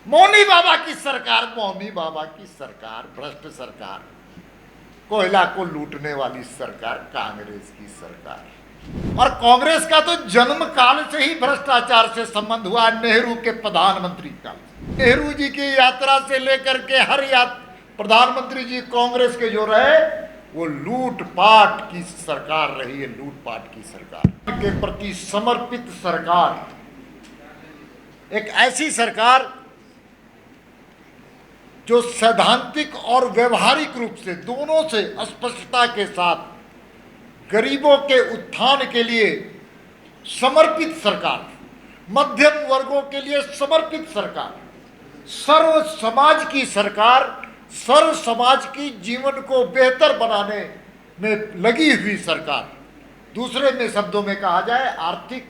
मौनी बाबा की सरकार, मौनी बाबा की सरकार, भ्रष्ट सरकार, कोयला को लूटने वाली सरकार, कांग्रेस की सरकार। और कांग्रेस का तो जन्म काल से ही भ्रष्टाचार से संबंध हुआ, नेहरू के प्रधानमंत्री काल से। नेहरू जी की यात्रा से लेकर के हर प्रधानमंत्री जी कांग्रेस के जो रहे, वो लूटपाट की सरकार रही है, लूटपाट की सरकार के प्रति समर्पित सरकार, एक ऐसी सरकार जो सैद्धांतिक और व्यवहारिक रूप से दोनों से स्पष्टता के साथ गरीबों के उत्थान के लिए समर्पित सरकार, मध्यम वर्गों के लिए समर्पित सरकार, सर्व समाज की सरकार, सर्व समाज की जीवन को बेहतर बनाने में लगी हुई सरकार। दूसरे में शब्दों में कहा जाए, आर्थिक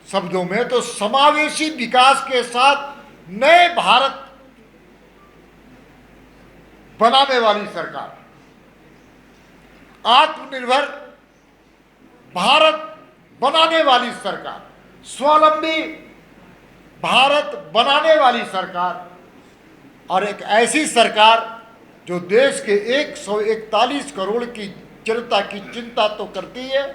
शब्दों में तो समावेशी विकास के साथ नए भारत बनाने वाली सरकार, आत्मनिर्भर भारत बनाने वाली सरकार, स्वावलंबी भारत बनाने वाली सरकार, और एक ऐसी सरकार जो देश के 141 करोड़ की जनता की चिंता तो करती है,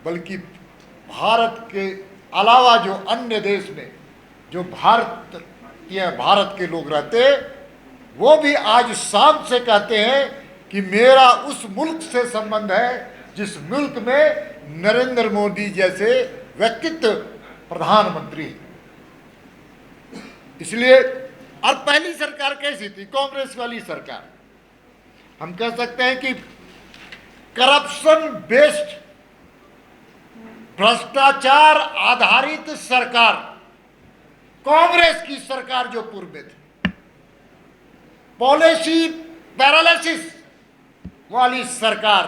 बल्कि भारत के अलावा जो अन्य देश में जो भारत के लोग रहते हैं, वो भी आज शान से कहते हैं कि मेरा उस मुल्क से संबंध है जिस मुल्क में नरेंद्र मोदी जैसे व्यक्तित्व प्रधानमंत्री। इसलिए, और पहली सरकार कैसी थी? कांग्रेस वाली सरकार। हम कह सकते हैं कि करप्शन बेस्ड, भ्रष्टाचार आधारित सरकार कांग्रेस की सरकार जो पूर्व में थी, पॉलिसी पैरालिसिस वाली सरकार,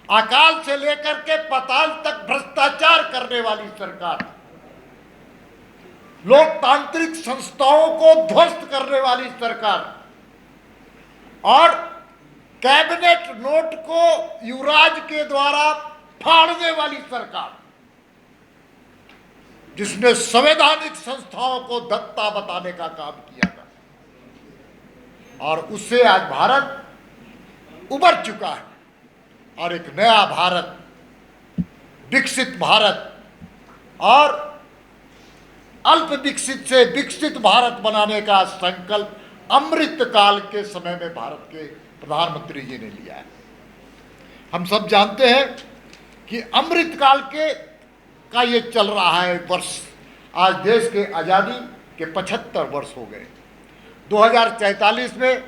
अकाल से लेकर के पाताल तक भ्रष्टाचार करने वाली सरकार, लोकतांत्रिक संस्थाओं को ध्वस्त करने वाली सरकार, और कैबिनेट नोट को युवराज के द्वारा फाड़ने वाली सरकार, जिसने संवैधानिक संस्थाओं को दत्ता बताने का काम किया था। और उससे आज भारत उभर चुका है और एक नया भारत, विकसित भारत, और अल्प विकसित से विकसित भारत बनाने का संकल्प अमृत काल के समय में भारत के प्रधानमंत्री जी ने लिया है। हम सब जानते हैं कि अमृत काल का ये चल रहा है वर्ष। आज देश के आज़ादी के 75 वर्ष हो गए। 2044 में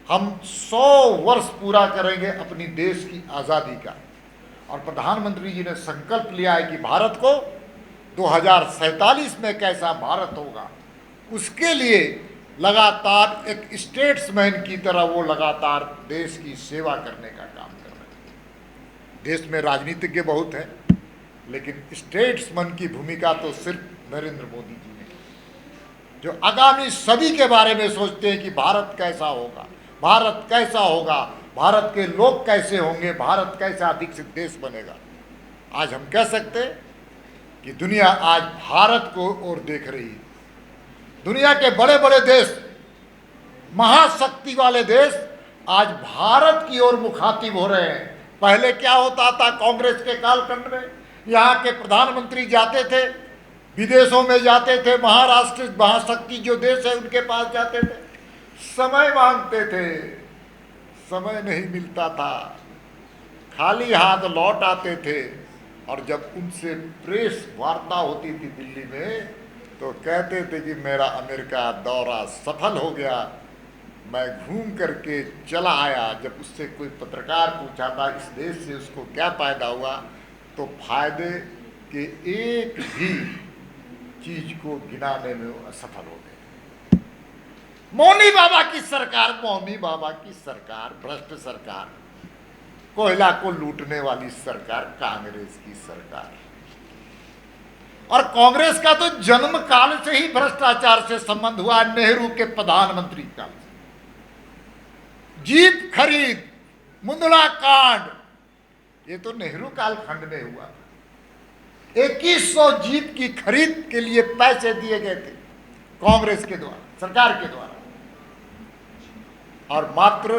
हम 100 वर्ष पूरा करेंगे अपनी देश की आज़ादी का, और प्रधानमंत्री जी ने संकल्प लिया है कि भारत को 2047 में कैसा भारत होगा, उसके लिए लगातार एक स्टेट्समैन की तरह वो लगातार देश की सेवा करने का काम कर रहे हैं। देश में राजनीतिज्ञ बहुत हैं, लेकिन स्टेट्समैन की भूमिका तो सिर्फ नरेंद्र मोदी जी ने, जो आगामी सदी के बारे में सोचते हैं कि भारत कैसा होगा, भारत कैसा होगा, भारत के लोग कैसे होंगे, भारत कैसा विकसित देश बनेगा। आज हम कह सकते हैं कि दुनिया आज भारत को ओर देख रही है। दुनिया के बड़े बड़े देश, महाशक्ति वाले देश आज भारत की ओर मुखातिब हो रहे हैं। पहले क्या होता था कांग्रेस के कालखंड में? यहाँ के प्रधानमंत्री जाते थे, विदेशों में जाते थे, महाराष्ट्र महाशक्ति जो देश है उनके पास जाते थे, समय मांगते थे, समय नहीं मिलता था, खाली हाथ लौट आते थे। और जब उनसे प्रेस वार्ता होती थी दिल्ली में, तो कहते थे कि मेरा अमेरिका दौरा सफल हो गया, मैं घूम करके चला आया। जब उससे कोई पत्रकार पूछा था इस देश से उसको क्या फ़ायदा हुआ, तो फायदे के एक भी चीज को गिनाने में वो असफल हो गए। मौनी बाबा की सरकार, मौनी बाबा की सरकार, भ्रष्ट सरकार, कोयला को लूटने वाली सरकार, कांग्रेस की सरकार। और कांग्रेस का तो जन्म काल से ही भ्रष्टाचार से संबंध हुआ, नेहरू के प्रधानमंत्री काल से। जीप खरीद, मुंदड़ा कांड, ये तो नेहरू कालखंड में हुआ। 2100 जीप की खरीद के लिए पैसे दिए गए थे। कांग्रेस के द्वारा, सरकार के द्वारा, और मात्र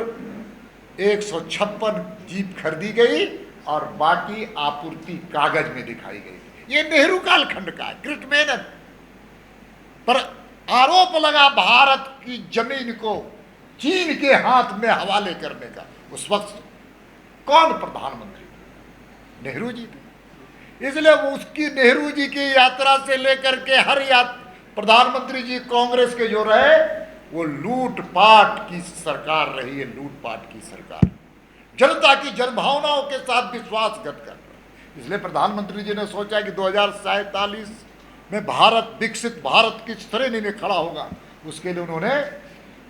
156 जीप खरीदी गई और बाकी आपूर्ति कागज में दिखाई गई। ये नेहरू कालखंड का ग्रेट मेहनत पर आरोप लगा भारत की जमीन को चीन के हाथ में हवाले करने का। उस वक्त कौन प्रधानमंत्री? नेहरू जी थे। इसलिए उसकी नेहरू जी की यात्रा से लेकर के हर प्रधानमंत्री जी कांग्रेस के जो रहे वो लूटपाट की सरकार रही है, लूटपाट की सरकार, जनता की जनभावनाओं के साथ विश्वासघात कर रहा। इसलिए प्रधानमंत्री जी ने सोचा कि 2047 में भारत विकसित भारत की श्रेणी में खड़ा होगा। उसके लिए उन्होंने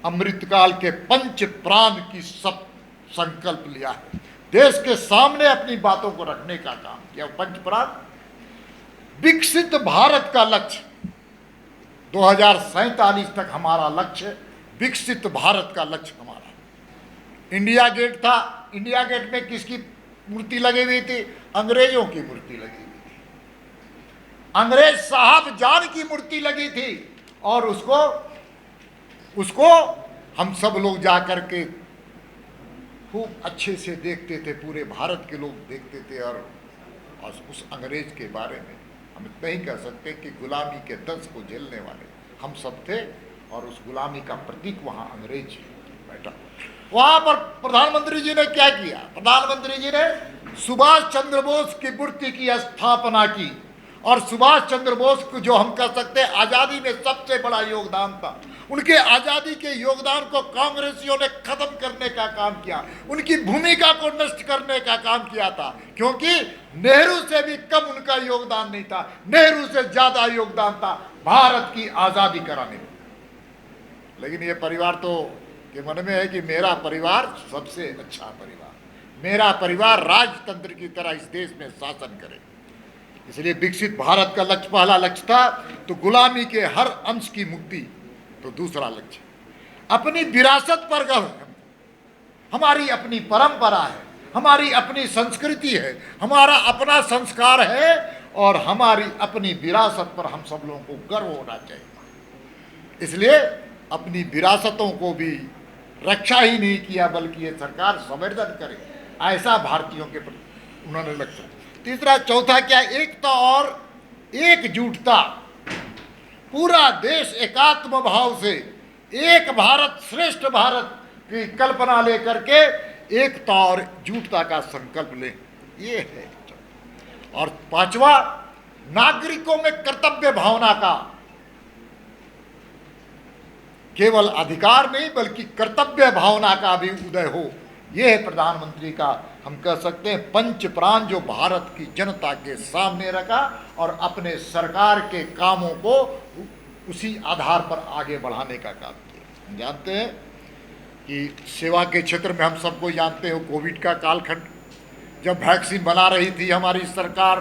अमृतकाल के पंच प्राण की सब संकल्प लिया है, देश के सामने अपनी बातों को रखने का काम किया। पंच प्राण, विकसित भारत का लक्ष्य 2047 तक हमारा लक्ष्य, विकसित भारत का लक्ष्य हमारा। इंडिया गेट था, इंडिया गेट में किसकी मूर्ति लगी हुई थी? अंग्रेजों की मूर्ति लगी हुई थी, अंग्रेज साहब जान की मूर्ति लगी थी। और उसको हम सब लोग जाकर के खूब अच्छे से देखते थे, पूरे भारत के लोग देखते थे। और उस अंग्रेज के बारे में हम इतना ही कह सकते कि गुलामी के दर्द को झेलने वाले हम सब थे, और उस गुलामी का प्रतीक वहाँ अंग्रेज बैठा। वहाँ पर प्रधानमंत्री जी ने क्या किया? प्रधानमंत्री जी ने सुभाष चंद्र बोस की मूर्ति की स्थापना की। और सुभाष चंद्र बोस को जो हम कह सकते हैं आज़ादी में सबसे बड़ा योगदान था, उनके आज़ादी के योगदान को कांग्रेसियों ने खत्म करने का काम किया, उनकी भूमिका को नष्ट करने का काम किया था। क्योंकि नेहरू से भी कम उनका योगदान नहीं था, नेहरू से ज्यादा योगदान था भारत की आज़ादी कराने में। लेकिन ये परिवार तो के मन में है कि मेरा परिवार सबसे अच्छा परिवार, मेरा परिवार राजतंत्र की तरह इस देश में शासन करे। इसलिए विकसित भारत का लक्ष्य पहला लक्ष्य था, तो गुलामी के हर अंश की मुक्ति तो दूसरा लक्ष्य। अपनी विरासत पर गर्व, हमारी अपनी परंपरा है, हमारी अपनी संस्कृति है, हमारा अपना संस्कार है, और हमारी अपनी विरासत पर हम सब लोगों को गर्व होना चाहिए। इसलिए अपनी विरासतों को भी रक्षा ही नहीं किया, बल्कि ये सरकार संवर्धन करे, ऐसा भारतीयों के प्रति उन्होंने लक्ष्य। तीसरा, चौथा क्या? एकता और एकजुटता। पूरा देश एकात्म भाव से एक भारत श्रेष्ठ भारत की कल्पना लेकर के एकता और एकजुटता का संकल्प ले, ये है। और पांचवा, नागरिकों में कर्तव्य भावना का, केवल अधिकार नहीं बल्कि कर्तव्य भावना का भी उदय हो, ये है प्रधानमंत्री का हम कह सकते हैं पंच प्राण, जो भारत की जनता के सामने रखा और अपने सरकार के कामों को उसी आधार पर आगे बढ़ाने का काम किया। हम जानते हैं कि सेवा के क्षेत्र में हम सबको जानते हो, कोविड का कालखंड जब वैक्सीन बना रही थी हमारी सरकार,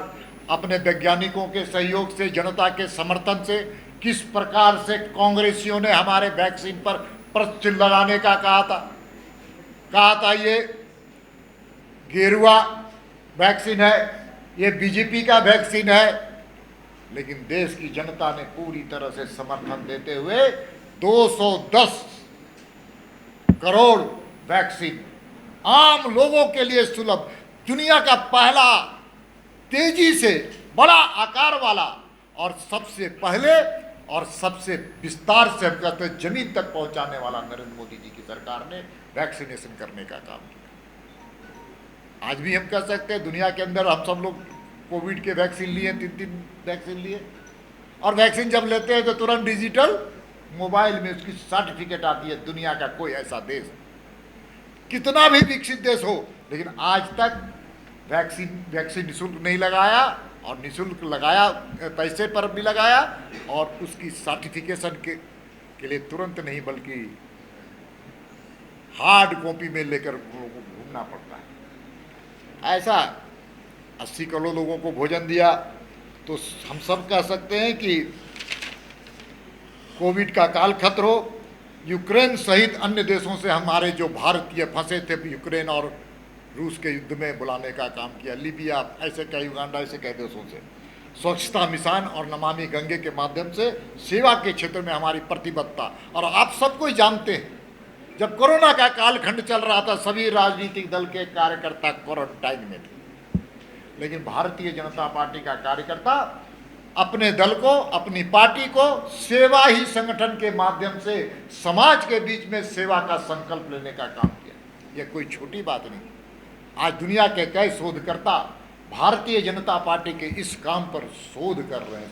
अपने वैज्ञानिकों के सहयोग से, जनता के समर्थन से, किस प्रकार से कांग्रेसियों ने हमारे वैक्सीन पर प्रश्न लगाने का कहा था ये गेरुआ वैक्सीन है, ये बीजेपी का वैक्सीन है। लेकिन देश की जनता ने पूरी तरह से समर्थन देते हुए 210 करोड़ वैक्सीन आम लोगों के लिए सुलभ, दुनिया का पहला तेजी से बड़ा आकार वाला और सबसे पहले और सबसे विस्तार से हम कहते हैं जमीन तक पहुंचाने वाला नरेंद्र मोदी जी की सरकार ने वैक्सीनेशन करने का काम किया। आज भी हम कह सकते हैं दुनिया के अंदर हम सब लोग कोविड के वैक्सीन लिए, 3 वैक्सीन लिए, और वैक्सीन जब लेते हैं तो तुरंत डिजिटल मोबाइल में उसकी सर्टिफिकेट आती है। दुनिया का कोई ऐसा देश, कितना भी विकसित देश हो, लेकिन आज तक वैक्सीन निःशुल्क नहीं लगाया, और निःशुल्क लगाया पैसे पर भी लगाया, और उसकी सर्टिफिकेशन के लिए तुरंत नहीं बल्कि हार्ड कॉपी में लेकर लोगों को घूमना पड़ता है। ऐसा 80 करोड़ लोगों को भोजन दिया। तो हम सब कह सकते हैं कि कोविड का काल खत्म हो, यूक्रेन सहित अन्य देशों से हमारे जो भारतीय फंसे थे, यूक्रेन और रूस के युद्ध में बुलाने का काम किया, लीबिया, ऐसे कई युगांडा, ऐसे कई देशों से स्वच्छता मिशन और नमामि गंगे के माध्यम से सेवा के क्षेत्र में हमारी प्रतिबद्धता। और आप सबको ही जानते हैं, जब कोरोना का कालखंड चल रहा था सभी राजनीतिक दल के कार्यकर्ता क्वारंटाइन में थे, लेकिन भारतीय जनता पार्टी का कार्यकर्ता अपने दल को, अपनी पार्टी को सेवा ही संगठन के माध्यम से समाज के बीच में सेवा का संकल्प लेने का काम किया। यह कोई छोटी बात नहीं। आज दुनिया के कई शोधकर्ता भारतीय जनता पार्टी के इस काम पर शोध कर रहे हैं।